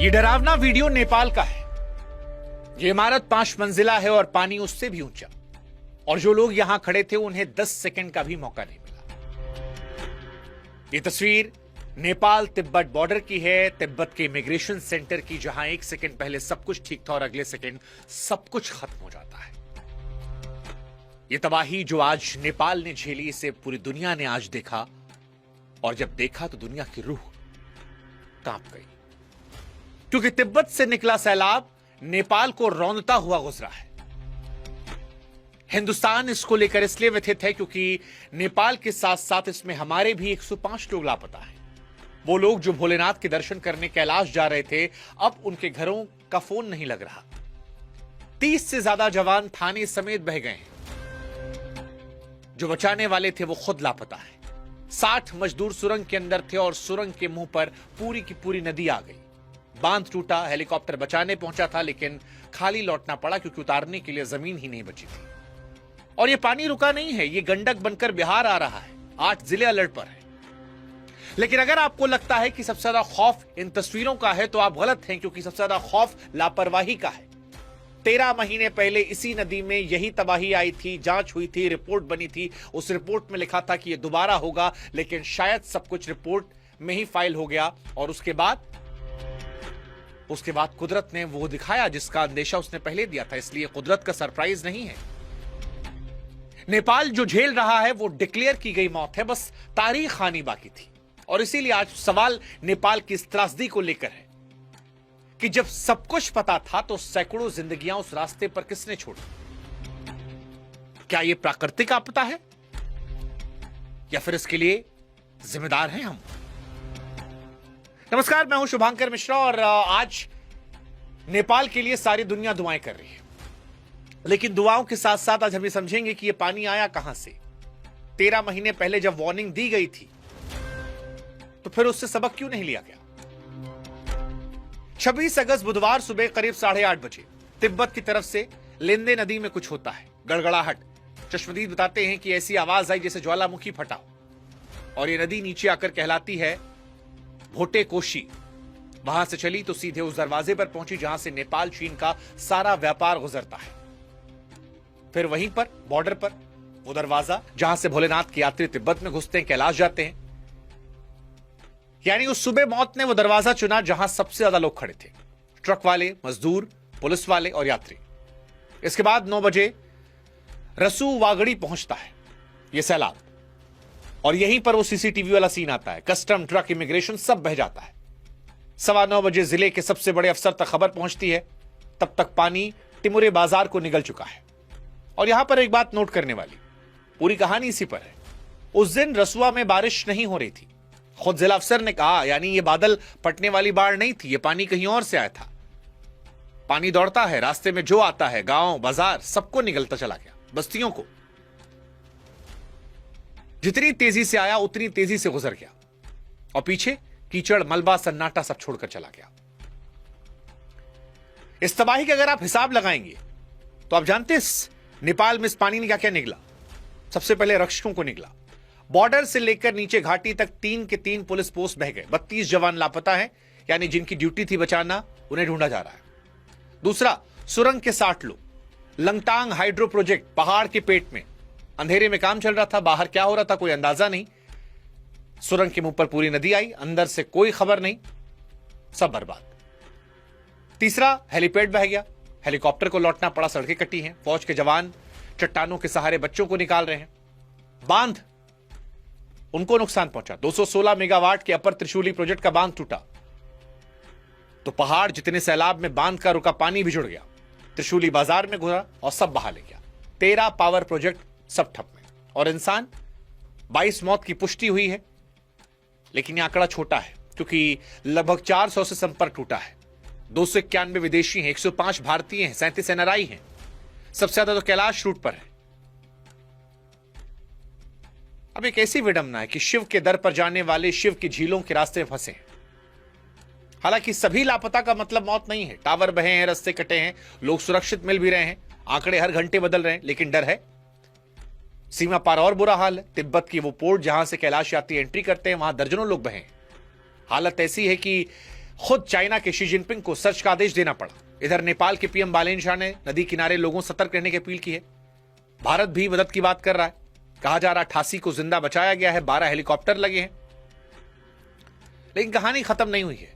ये डरावना वीडियो नेपाल का है। ये इमारत 5 मंजिला है और पानी उससे भी ऊंचा, और जो लोग यहां खड़े थे उन्हें 10 सेकंड का भी मौका नहीं मिला। ये तस्वीर नेपाल तिब्बत बॉर्डर की है, तिब्बत के इमिग्रेशन सेंटर की, जहां 1 सेकंड पहले सब कुछ ठीक था और अगले सेकंड सब कुछ खत्म हो जाता है। ये तबाही जो आज नेपाल ने झेली, इसे पूरी दुनिया ने आज देखा, और जब देखा तो दुनिया की रूह कांप गई, क्योंकि तिब्बत से निकला सैलाब नेपाल को रौंदता हुआ गुजरा है। हिंदुस्तान इसको लेकर इसलिए व्यथित है क्योंकि नेपाल के साथ साथ इसमें हमारे भी 105 लोग लापता हैं। वो लोग जो भोलेनाथ के दर्शन करने कैलाश जा रहे थे, अब उनके घरों का फोन नहीं लग रहा। 30 से ज्यादा जवान थाने समेत बह गए हैं। जो बचाने वाले थे वो खुद लापता है। 60 मजदूर सुरंग के अंदर थे और सुरंग के मुंह पर पूरी की पूरी नदी आ गई। बांध टूटा, हेलीकॉप्टर बचाने पहुंचा था, लेकिन खाली लौटना पड़ा क्योंकि उतारने के लिए जमीन ही नहीं बची थी। और ये पानी रुका नहीं है, ये गंडक बनकर बिहार आ रहा है। 8 जिले अलर्ट पर हैं। लेकिन अगर आपको लगता है कि सबसे ज्यादा खौफ इन तस्वीरों का है तो आप गलत हैं, क्योंकि सबसे ज्यादा खौफ लापरवाही का है। 13 महीने पहले इसी नदी में यही तबाही आई थी, जांच हुई थी, रिपोर्ट बनी थी। उस रिपोर्ट में लिखा था कि यह दोबारा होगा, लेकिन शायद सब कुछ रिपोर्ट में ही फाइल हो गया। और उसके बाद कुदरत ने वो दिखाया जिसका अंदेशा उसने पहले दिया था। इसलिए कुदरत का सरप्राइज नहीं है। नेपाल जो झेल रहा है वो डिक्लेयर की गई मौत है, बस तारीख आनी बाकी थी। और इसीलिए आज सवाल नेपाल की इस त्रासदी को लेकर है कि जब सब कुछ पता था तो सैकड़ों जिंदगियां उस रास्ते पर किसने छोड़ी? क्या यह प्राकृतिक आपदा है या फिर इसके लिए जिम्मेदार हैं हम? नमस्कार, मैं हूं शुभांकर मिश्रा और आज नेपाल के लिए सारी दुनिया दुआएं कर रही है। लेकिन दुआओं के साथ साथ आज हम ये समझेंगे कि यह पानी आया कहां से। 13 महीने पहले जब वार्निंग दी गई थी तो फिर उससे सबक क्यों नहीं लिया गया? 26 अगस्त बुधवार सुबह करीब 8:30 बजे तिब्बत की तरफ से लेंदे नदी में कुछ होता है, गड़गड़ाहट। चश्मदीद बताते हैं कि ऐसी आवाज आई जैसे ज्वालामुखी फटा हो, और यह नदी नीचे आकर कहलाती है भोटे कोशी। वहां से चली तो सीधे उस दरवाजे पर पहुंची जहां से नेपाल चीन का सारा व्यापार गुजरता है। फिर वहीं पर बॉर्डर पर वो दरवाजा जहां से भोलेनाथ के यात्री तिब्बत में घुसते हैं, कैलाश जाते हैं। यानी उस सुबह मौत ने वो दरवाजा चुना जहां सबसे ज्यादा लोग खड़े थे, ट्रक वाले, मजदूर, पुलिस वाले और यात्री। इसके बाद 9 बजे रसू वागड़ी पहुंचता है ये सैलाब, और यहीं पर वो सीसीटीवी वाला सीन आता है। कस्टम, ट्रक, इमिग्रेशन सब बह जाता है। 9:15 बजे जिले के सबसे बड़े अफसर तक खबर पहुंचती है। तब तक पानी टिमुरे बाजार को निगल चुका है। और यहां पर एक बात नोट करने वाली, पूरी कहानी इसी पर है। उस दिन रसुआ में बारिश नहीं हो रही थी। खुद जिला अफसर ने कहा, यानी ये बादल पटने वाली बाढ़ नहीं थी, ये पानी कहीं और से आया था। पानी दौड़ता है, रास्ते में जो आता है, गांव, बाजार, सबको निगलता चला गया, बस्तियों को। जितनी तेजी से आया उतनी तेजी से गुजर गया, और पीछे कीचड़, मलबा, सन्नाटा सब छोड़कर चला गया। इस तबाही का अगर आप हिसाब लगाएंगे तो आप जानते हैं नेपाल में इस पानी ने क्या क्या निकला। सबसे पहले रक्षकों को निकला। बॉर्डर से लेकर नीचे घाटी तक 3 के 3 पुलिस पोस्ट बह गए। 32 जवान लापता हैं, यानी जिनकी ड्यूटी थी बचाना, उन्हें ढूंढा जा रहा है। दूसरा, सुरंग के 60 लोग। लंगटांग हाइड्रो प्रोजेक्ट, पहाड़ के पेट में अंधेरे में काम चल रहा था। बाहर क्या हो रहा था कोई अंदाजा नहीं। सुरंग के मुंह पर पूरी नदी आई, अंदर से कोई खबर नहीं, सब बर्बाद। तीसरा, हेलीपैड बह गया, हेलीकॉप्टर को लौटना पड़ा, सड़कें कटी हैं। फौज के जवान चट्टानों के सहारे बच्चों को निकाल रहे हैं। बांध, उनको नुकसान पहुंचा। 216 मेगावाट के अपर त्रिशूली प्रोजेक्ट का बांध टूटा तो पहाड़ जितने सैलाब में बांध का रुका पानी भी जुड़ गया, त्रिशूली बाजार में घुसा और सब बहा ले गया। 13 पावर प्रोजेक्ट सब ठप में, और इंसान 22 मौत की पुष्टि हुई है। लेकिन यह आंकड़ा छोटा है क्योंकि लगभग 400 से संपर्क टूटा है। 291 विदेशी हैं, 105 भारतीय हैं, 37 एनआरआई हैं। सबसे ज्यादा तो कैलाश रूट पर है। अब एक ऐसी विडंबना है कि शिव के दर पर जाने वाले शिव की झीलों के रास्ते में फंसे हैं। हालांकि सभी लापता का मतलब मौत नहीं है। टावर बहे हैं, रास्ते कटे हैं, लोग सुरक्षित मिल भी रहे हैं, आंकड़े हर घंटे बदल रहे हैं, लेकिन डर है। सीमा पार और बुरा हाल है। तिब्बत की वो पोर्ट जहां से कैलाश यात्री एंट्री करते हैं, वहां दर्जनों लोग बहे हैं। हालत ऐसी है कि खुद चाइना के शी जिनपिंग को सर्च का आदेश देना पड़ा। इधर नेपाल के पीएम बालेन शाह ने नदी किनारे लोगों सतर्क रहने की अपील की है। भारत भी मदद की बात कर रहा है। कहा जा रहा 88 को जिंदा बचाया गया है, 12 हेलीकॉप्टर लगे हैं। लेकिन कहानी खत्म नहीं हुई है।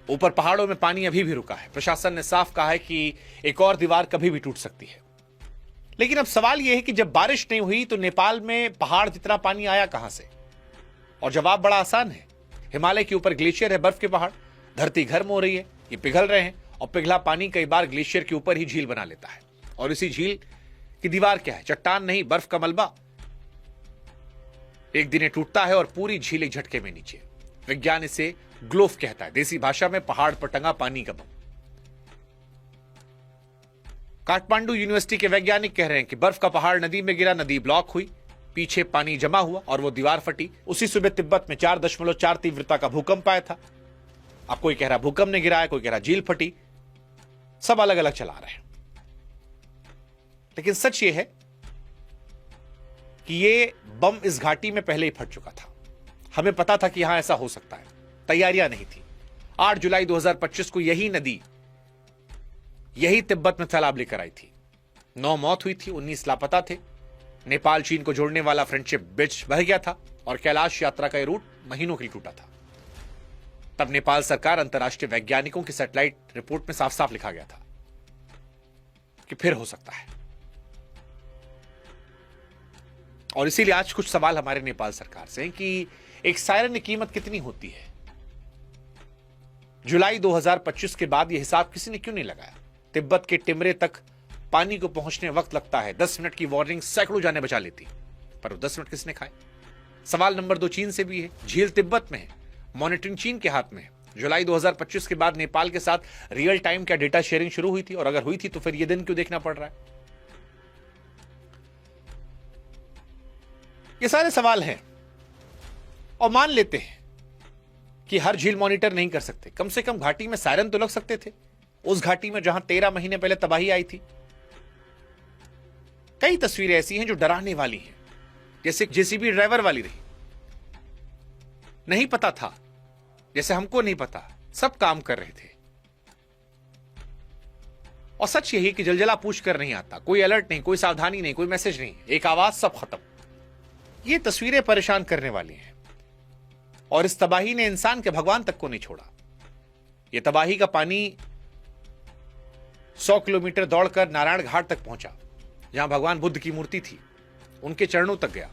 ऊपर पहाड़ों में पानी अभी भी रुका है। प्रशासन ने साफ कहा है कि एक और दीवार कभी भी टूट सकती है। लेकिन अब सवाल यह है कि जब बारिश नहीं हुई तो नेपाल में पहाड़ जितना पानी आया कहां से? और जवाब बड़ा आसान है। हिमालय के ऊपर ग्लेशियर है, बर्फ के पहाड़, धरती गर्म हो रही है, ये पिघल रहे हैं और पिघला पानी कई बार ग्लेशियर के ऊपर ही झील बना लेता है। और इसी झील की दीवार क्या है? चट्टान नहीं, बर्फ का मलबा। एक दिन टूटता है और पूरी झील एक झटके में नीचे। विज्ञान इसे ग्लोफ कहता है, देसी भाषा में पहाड़ पर टंगा पानी का बम। काठमांडू यूनिवर्सिटी के वैज्ञानिक कह रहे हैं कि बर्फ का पहाड़ नदी में गिरा, नदी ब्लॉक हुई, पीछे पानी जमा हुआ और वो दीवार फटी। उसी सुबह तिब्बत में 4.4 तीव्रता का भूकंप आया था। अब कोई कह रहा भूकंप ने गिराया, कोई कह रहा झील फटी। सब अलग अलग चला रहे हैं। लेकिन सच ये है कि ये बम इस घाटी में पहले ही फट चुका था। हमें पता था कि यहां ऐसा हो सकता है, तैयारियां नहीं थी। 8 जुलाई 2025 को यही नदी यही तिब्बत में सैलाब लेकर आई थी। 9 मौत हुई थी, 19 लापता थे। नेपाल चीन को जोड़ने वाला फ्रेंडशिप ब्रिज बह गया था और कैलाश यात्रा का यह रूट महीनों के लिए टूटा था। तब नेपाल सरकार, अंतर्राष्ट्रीय वैज्ञानिकों की सैटेलाइट रिपोर्ट में साफ साफ लिखा गया था कि फिर हो सकता है। और इसीलिए आज कुछ सवाल हमारे नेपाल सरकार से हैं कि एक सायरन की कीमत कितनी होती है? जुलाई 2025 के बाद यह हिसाब किसी ने क्यों नहीं लगाया? तिब्बत के टिमरे तक पानी को पहुंचने वक्त लगता है। 10 मिनट की वार्निंग सैकड़ों जाने बचा लेती, पर 10 मिनट किसने खाए? सवाल नंबर 2 चीन से भी है। झील तिब्बत में है, मॉनिटरिंग चीन के हाथ में है। जुलाई 2025 के बाद नेपाल के साथ रियल टाइम क्या डेटा शेयरिंग शुरू हुई थी? और अगर हुई थी तो फिर यह दिन क्यों देखना पड़ रहा है? ये सारे सवाल हैं। और मान लेते हैं कि हर झील मॉनिटर नहीं कर सकते, कम से कम घाटी में सायरन तो लग सकते थे। उस घाटी में जहां 13 महीने पहले तबाही आई थी। कई तस्वीरें ऐसी हैं जो डराने वाली हैं, जैसे जेसीबी ड्राइवर वाली रही। नहीं पता था, जैसे हमको नहीं पता, सब काम कर रहे थे। और सच यही कि जलजला पूछ कर नहीं आता, कोई अलर्ट नहीं, कोई सावधानी नहीं, कोई मैसेज नहीं, एक आवाज, सब खत्म। ये तस्वीरें परेशान करने वाली हैं। और इस तबाही ने इंसान के भगवान तक को नहीं छोड़ा। यह तबाही का पानी 100 किलोमीटर दौड़कर नारायण घाट तक पहुंचा, जहां भगवान बुद्ध की मूर्ति थी। उनके चरणों तक गया,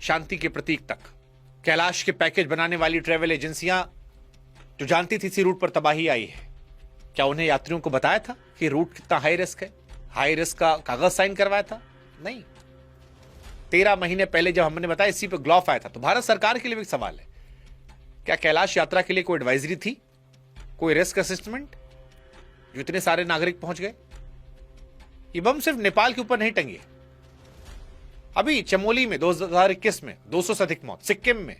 शांति के प्रतीक तक। कैलाश के पैकेज बनाने वाली ट्रैवल एजेंसियां जो जानती थी इसी रूट पर तबाही आई है, क्या उन्हें यात्रियों को बताया था कि रूट कितना हाई रिस्क है? हाई रिस्क का कागज साइन करवाया था? नहीं। 13 महीने पहले जब हमने बताया, इसी पर ग्लॉफ आया था। तो भारत सरकार के लिए भी सवाल है, क्या कैलाश यात्रा के लिए कोई एडवाइजरी थी, कोई रिस्क असेसमेंट, जो इतने सारे नागरिक पहुंच गए? ये बम सिर्फ नेपाल के ऊपर नहीं टंगे। अभी चमोली में 2021 में 200 से अधिक मौत, सिक्किम में।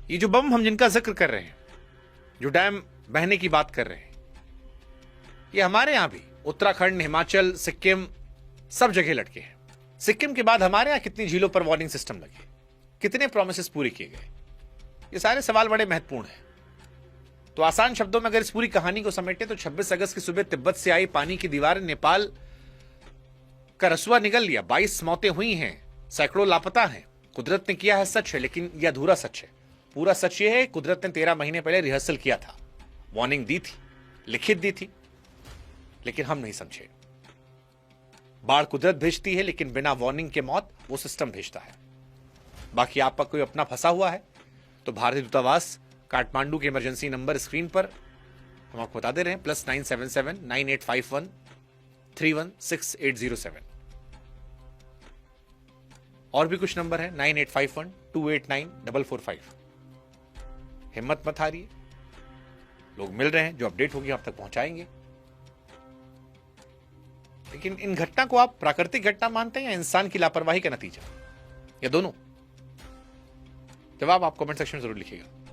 ये जो बम हम जिनका जिक्र कर रहे हैं, जो डैम बहने की बात कर रहे हैं, ये हमारे यहां भी उत्तराखंड, हिमाचल, सिक्किम, सब जगह लटके हैं। सिक्किम के बाद हमारे यहां कितनी झीलों पर वार्निंग सिस्टम लगे, कितने प्रोमिसेस पूरे किए गए? ये सारे सवाल बड़े महत्वपूर्ण हैं। तो आसान शब्दों में अगर इस पूरी कहानी को समेटे तो 26 अगस्त की सुबह तिब्बत से आई पानी की दीवार ने नेपाल का रसुआ निगल लिया। 22 मौतें हुई हैं, सैकड़ों लापता हैं। कुदरत ने किया है, सच है, लेकिन यह अधूरा सच है। पूरा सच यह है, कुदरत ने 13 महीने पहले रिहर्सल किया था, वार्निंग दी थी, लिखित दी थी, लेकिन हम नहीं समझे। बाढ़ कुदरत भेजती है, लेकिन बिना वार्निंग के मौत वो सिस्टम भेजता है। बाकी आपका कोई अपना फंसा हुआ है तो भारतीय दूतावास काठमांडू के इमरजेंसी नंबर स्क्रीन पर हम आपको बता दे रहे हैं, +977 9851 316807। और भी कुछ नंबर है 9851 289 445। हिम्मत मत हारिए, लोग मिल रहे हैं, जो अपडेट होगी आप तक पहुंचाएंगे। लेकिन इन घटना को आप प्राकृतिक घटना मानते हैं या इंसान की लापरवाही का नतीजा, या दोनों? जवाब आप कमेंट सेक्शन में जरूर लिखिएगा।